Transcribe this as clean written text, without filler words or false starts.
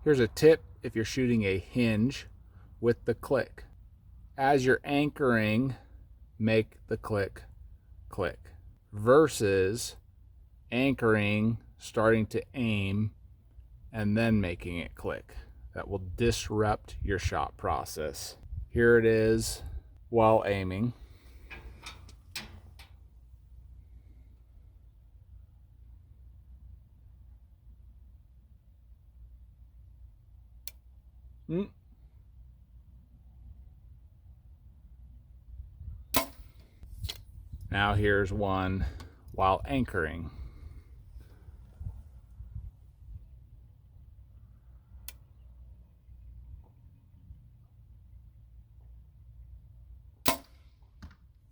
Here's a tip if you're shooting a hinge with the click. As you're anchoring, make the click click versus anchoring, starting to aim, and then making it click. That will disrupt your shot process. Here it is while aiming. Now here's one while anchoring.